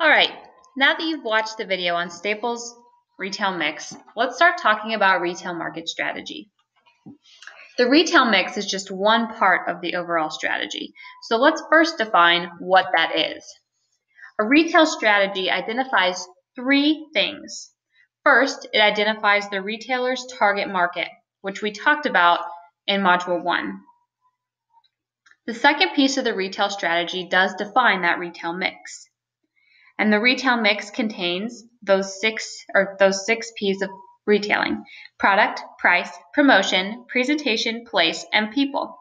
All right, now that you've watched the video on Staples retail mix, let's start talking about retail market strategy. The retail mix is just one part of the overall strategy. So let's first define what that is. A retail strategy identifies three things. First, it identifies the retailer's target market, which we talked about in Module 1. The second piece of the retail strategy does define that retail mix. And the retail mix contains those six P's of retailing: product, price, promotion, presentation, place, and people.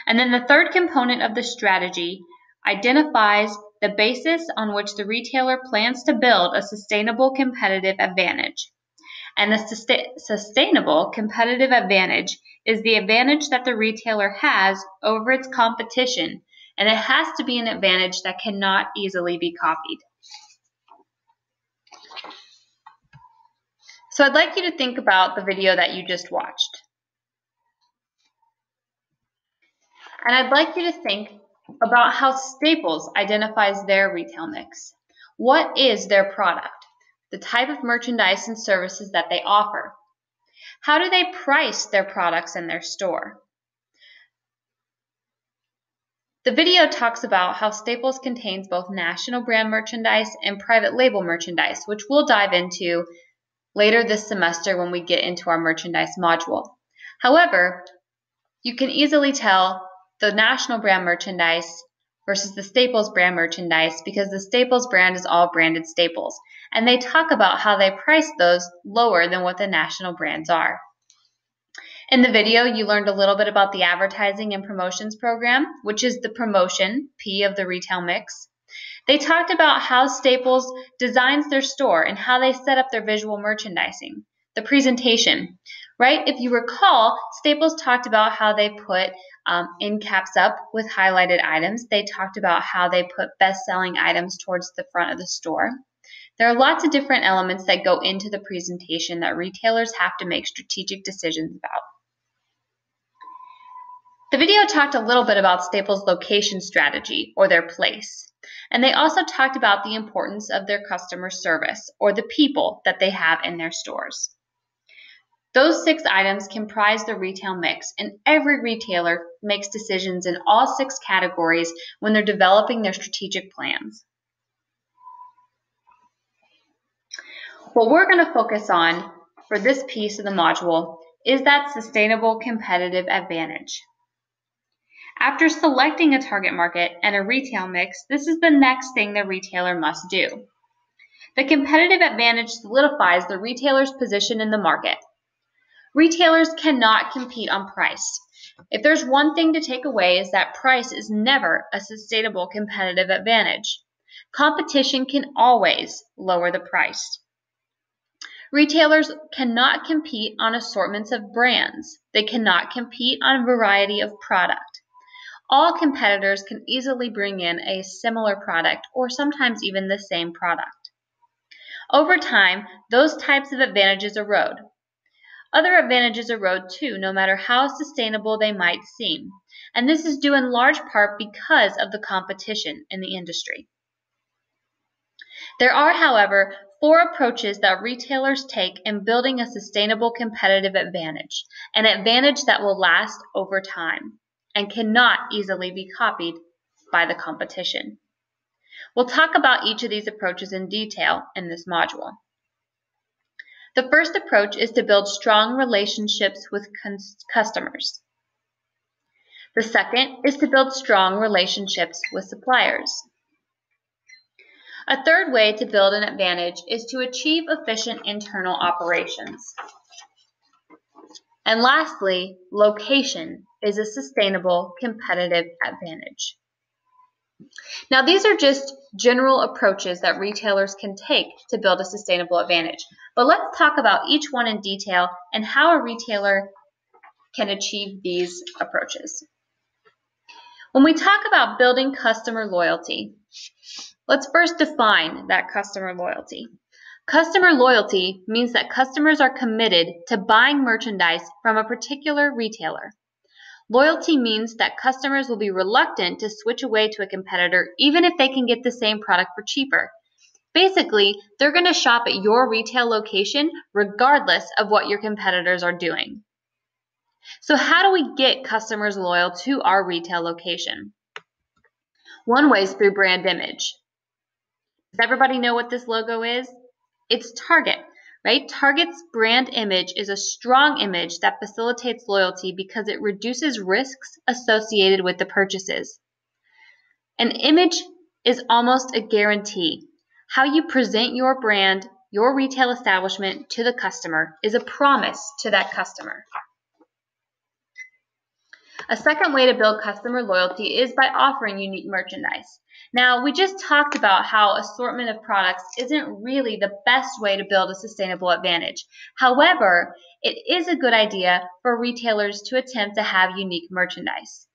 And then the third component of the strategy identifies the basis on which the retailer plans to build a sustainable competitive advantage. And the sustainable competitive advantage is the advantage that the retailer has over its competition, and it has to be an advantage that cannot easily be copied. So I'd like you to think about the video that you just watched. And I'd like you to think about how Staples identifies their retail mix. What is their product? The type of merchandise and services that they offer. How do they price their products in their store? The video talks about how Staples contains both national brand merchandise and private label merchandise, which we'll dive into later this semester when we get into our merchandise module. However, you can easily tell the national brand merchandise versus the Staples brand merchandise because the Staples brand is all branded Staples, and they talk about how they price those lower than what the national brands are. In the video, you learned a little bit about the advertising and promotions program, which is the promotion, P of the retail mix. They talked about how Staples designs their store and how they set up their visual merchandising, the presentation, right? If you recall, Staples talked about how they put end caps up with highlighted items. They talked about how they put best-selling items towards the front of the store. There are lots of different elements that go into the presentation that retailers have to make strategic decisions about. The video talked a little bit about Staples' location strategy, or their place. And they also talked about the importance of their customer service, or the people that they have in their stores. Those 6 items comprise the retail mix, and every retailer makes decisions in all 6 categories when they're developing their strategic plans. What we're going to focus on for this piece of the module is that sustainable competitive advantage. After selecting a target market and a retail mix, this is the next thing the retailer must do. The competitive advantage solidifies the retailer's position in the market. Retailers cannot compete on price. If there's one thing to take away is that price is never a sustainable competitive advantage. Competition can always lower the price. Retailers cannot compete on assortments of brands. They cannot compete on a variety of product. All competitors can easily bring in a similar product or sometimes even the same product. Over time, those types of advantages erode. Other advantages erode too, no matter how sustainable they might seem, and this is due in large part because of the competition in the industry. There are, however, 4 approaches that retailers take in building a sustainable competitive advantage, an advantage that will last over time and cannot easily be copied by the competition. We'll talk about each of these approaches in detail in this module. The first approach is to build strong relationships with customers. The second is to build strong relationships with suppliers. A third way to build an advantage is to achieve efficient internal operations. And lastly, location is a sustainable competitive advantage. Now, these are just general approaches that retailers can take to build a sustainable advantage. But let's talk about each one in detail and how a retailer can achieve these approaches. When we talk about building customer loyalty, let's first define that customer loyalty. Customer loyalty means that customers are committed to buying merchandise from a particular retailer. Loyalty means that customers will be reluctant to switch away to a competitor even if they can get the same product for cheaper. Basically, they're going to shop at your retail location regardless of what your competitors are doing. So how do we get customers loyal to our retail location? One way is through brand image. Does everybody know what this logo is? It's Target, right? Target's brand image is a strong image that facilitates loyalty because it reduces risks associated with the purchases. An image is almost a guarantee. How you present your brand, your retail establishment to the customer is a promise to that customer. A second way to build customer loyalty is by offering unique merchandise. Now, we just talked about how assortment of products isn't really the best way to build a sustainable advantage. However, it is a good idea for retailers to attempt to have unique merchandise.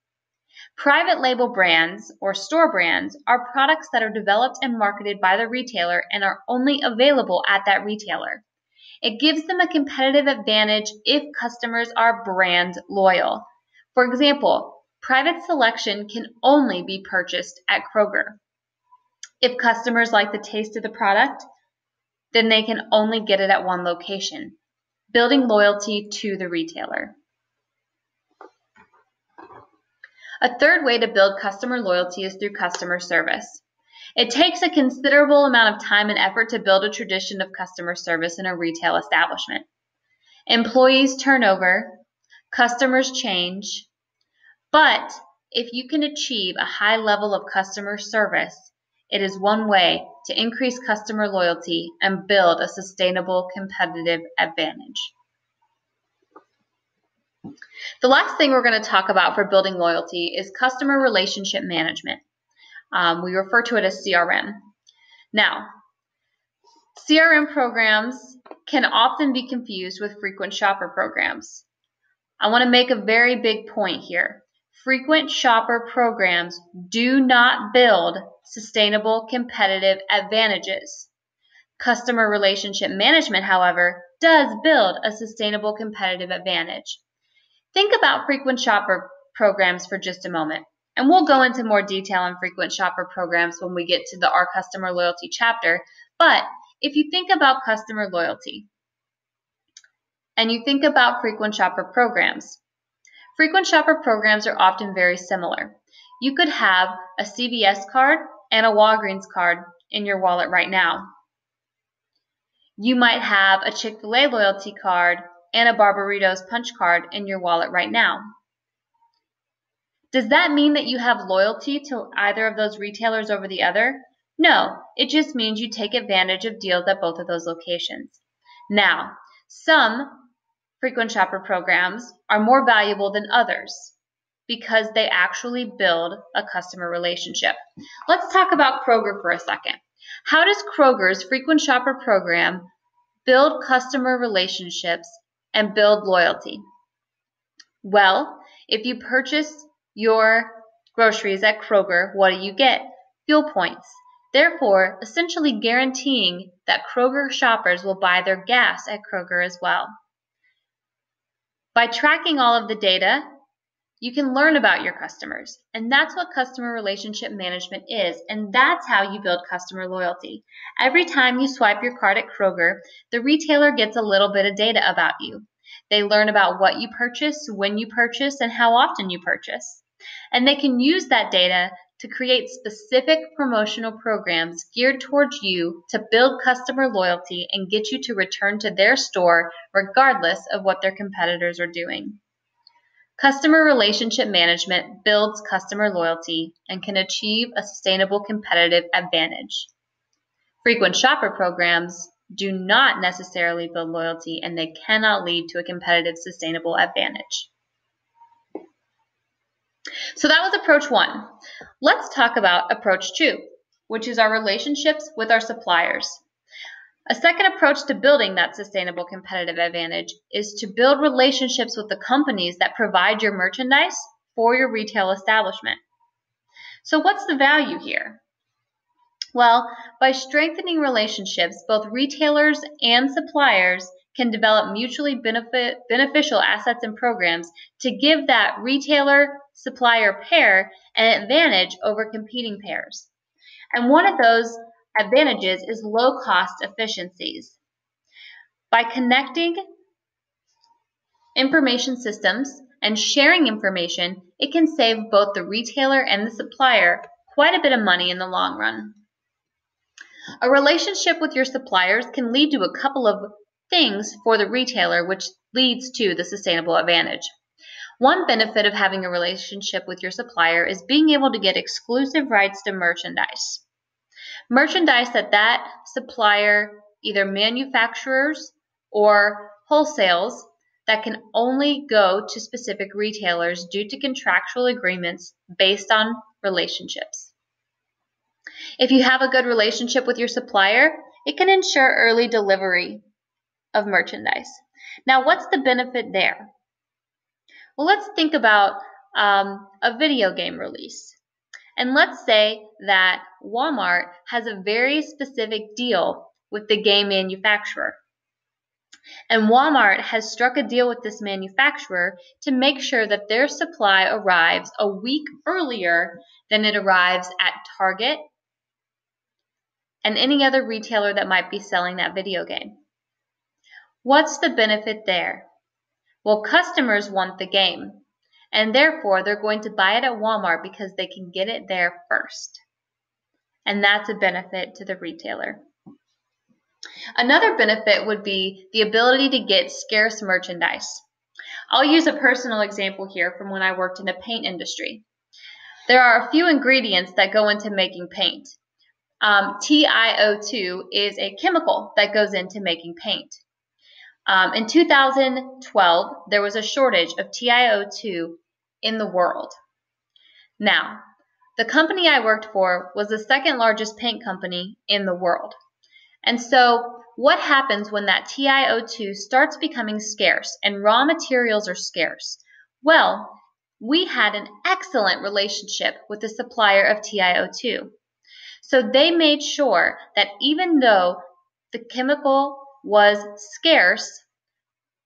Private label brands or store brands are products that are developed and marketed by the retailer and are only available at that retailer. It gives them a competitive advantage if customers are brand loyal. For example, private selection can only be purchased at Kroger. If customers like the taste of the product, then they can only get it at one location, building loyalty to the retailer. A third way to build customer loyalty is through customer service. It takes a considerable amount of time and effort to build a tradition of customer service in a retail establishment. Employees turn over, customers change, but if you can achieve a high level of customer service, it is one way to increase customer loyalty and build a sustainable competitive advantage. The last thing we're going to talk about for building loyalty is customer relationship management. We refer to it as CRM. Now, CRM programs can often be confused with frequent shopper programs. I want to make a very big point here. Frequent shopper programs do not build sustainable competitive advantages. Customer relationship management, however, does build a sustainable competitive advantage. Think about frequent shopper programs for just a moment, and we'll go into more detail on frequent shopper programs when we get to our customer loyalty chapter. But if you think about customer loyalty and you think about frequent shopper programs are often very similar. You could have a CVS card and a Walgreens card in your wallet right now. You might have a Chick-fil-A loyalty card and a Barberitos punch card in your wallet right now. Does that mean that you have loyalty to either of those retailers over the other? No, it just means you take advantage of deals at both of those locations. Now, some frequent shopper programs are more valuable than others because they actually build a customer relationship. Let's talk about Kroger for a second. How does Kroger's frequent shopper program build customer relationships and build loyalty? Well, if you purchase your groceries at Kroger, what do you get? Fuel points. Therefore, essentially guaranteeing that Kroger shoppers will buy their gas at Kroger as well. By tracking all of the data, you can learn about your customers, and that's what customer relationship management is, and that's how you build customer loyalty. Every time you swipe your card at Kroger, the retailer gets a little bit of data about you. They learn about what you purchase, when you purchase, and how often you purchase. And they can use that data to create specific promotional programs geared towards you to build customer loyalty and get you to return to their store regardless of what their competitors are doing. Customer relationship management builds customer loyalty and can achieve a sustainable competitive advantage. Frequent shopper programs do not necessarily build loyalty, and they cannot lead to a competitive, sustainable advantage. So that was approach 1. Let's talk about approach 2, which is our relationships with our suppliers. A second approach to building that sustainable competitive advantage is to build relationships with the companies that provide your merchandise for your retail establishment. So what's the value here? Well, by strengthening relationships, both retailers and suppliers can develop mutually beneficial assets and programs to give that retailer-supplier pair an advantage over competing pairs. And one of those advantages is low-cost efficiencies. By connecting information systems and sharing information, it can save both the retailer and the supplier quite a bit of money in the long run. A relationship with your suppliers can lead to a couple of things for the retailer, which leads to the sustainable advantage. One benefit of having a relationship with your supplier is being able to get exclusive rights to merchandise. Merchandise that supplier, either manufacturers or wholesales, that can only go to specific retailers due to contractual agreements based on relationships. If you have a good relationship with your supplier, it can ensure early delivery of merchandise. Now, what's the benefit there? Well, let's think about a video game release. And let's say that Walmart has a very specific deal with the game manufacturer. And Walmart has struck a deal with this manufacturer to make sure that their supply arrives a week earlier than it arrives at Target and any other retailer that might be selling that video game. What's the benefit there? Well, customers want the game, and therefore they're going to buy it at Walmart because they can get it there first. And that's a benefit to the retailer. Another benefit would be the ability to get scarce merchandise. I'll use a personal example here from when I worked in the paint industry. There are a few ingredients that go into making paint. TiO2 is a chemical that goes into making paint. In 2012, there was a shortage of TiO2 in the world. Now, the company I worked for was the second largest paint company in the world. And so what happens when that TiO2 starts becoming scarce and raw materials are scarce? Well, we had an excellent relationship with the supplier of TiO2. So they made sure that even though the chemical was scarce,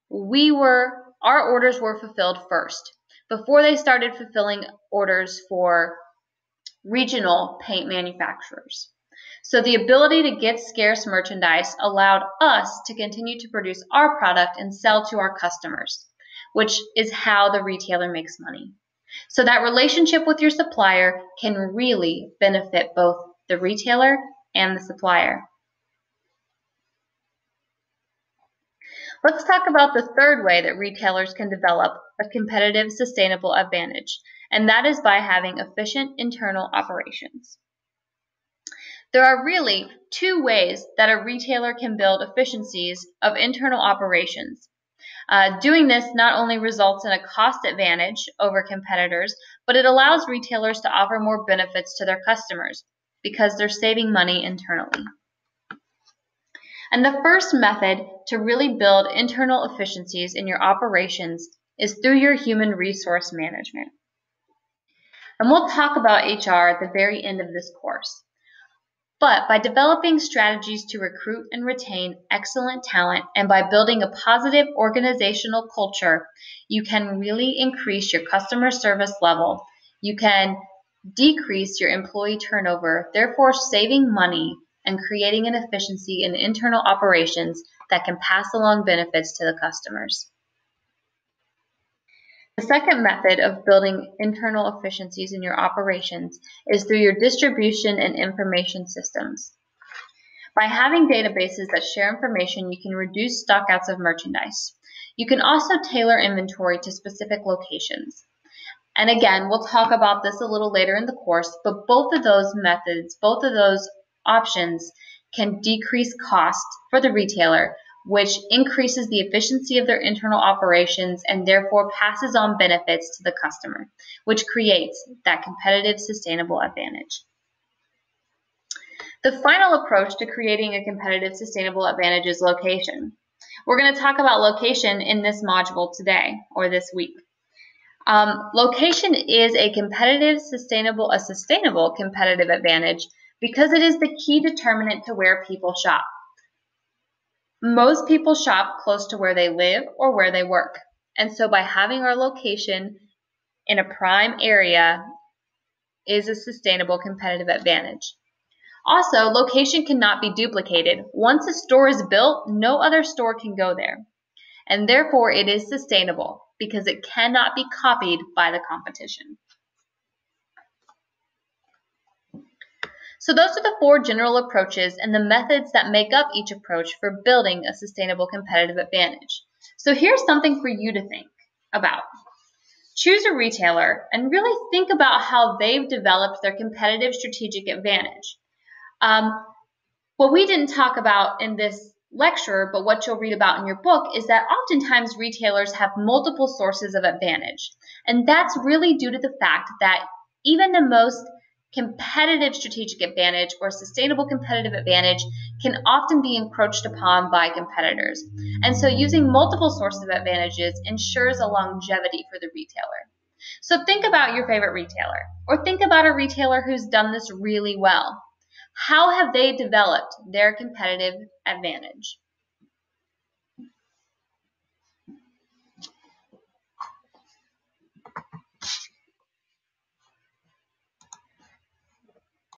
our orders were fulfilled first before they started fulfilling orders for regional paint manufacturers. So the ability to get scarce merchandise allowed us to continue to produce our product and sell to our customers, which is how the retailer makes money. So that relationship with your supplier can really benefit both the retailer and the supplier. Let's talk about the third way that retailers can develop a competitive, sustainable advantage, and that is by having efficient internal operations. There are really two ways that a retailer can build efficiencies of internal operations. Doing this not only results in a cost advantage over competitors, but it allows retailers to offer more benefits to their customers because they're saving money internally. And the first method to really build internal efficiencies in your operations is through your human resource management. And we'll talk about HR at the very end of this course. But by developing strategies to recruit and retain excellent talent and by building a positive organizational culture, you can really increase your customer service level. You can decrease your employee turnover, therefore saving money and creating an efficiency in internal operations that can pass along benefits to the customers. The second method of building internal efficiencies in your operations is through your distribution and information systems. By having databases that share information, you can reduce stockouts of merchandise. You can also tailor inventory to specific locations. And again, we'll talk about this a little later in the course, but both of those methods, both of those options can decrease cost for the retailer, which increases the efficiency of their internal operations and therefore passes on benefits to the customer, which creates that competitive, sustainable advantage. The final approach to creating a competitive, sustainable advantage is location. We're going to talk about location in this module today or this week. Location is a sustainable competitive advantage because it is the key determinant to where people shop. Most people shop close to where they live or where they work. And so by having our location in a prime area is a sustainable competitive advantage. Also, location cannot be duplicated. Once a store is built, no other store can go there. And therefore, it is sustainable because it cannot be copied by the competition. So those are the 4 general approaches and the methods that make up each approach for building a sustainable competitive advantage. So here's something for you to think about. Choose a retailer and really think about how they've developed their competitive strategic advantage. What we didn't talk about in this lecture, but what you'll read about in your book, is that oftentimes retailers have multiple sources of advantage. And that's really due to the fact that even the most competitive strategic advantage or sustainable competitive advantage can often be encroached upon by competitors. And so using multiple sources of advantages ensures a longevity for the retailer. So think about your favorite retailer, or think about a retailer who's done this really well. How have they developed their competitive advantage?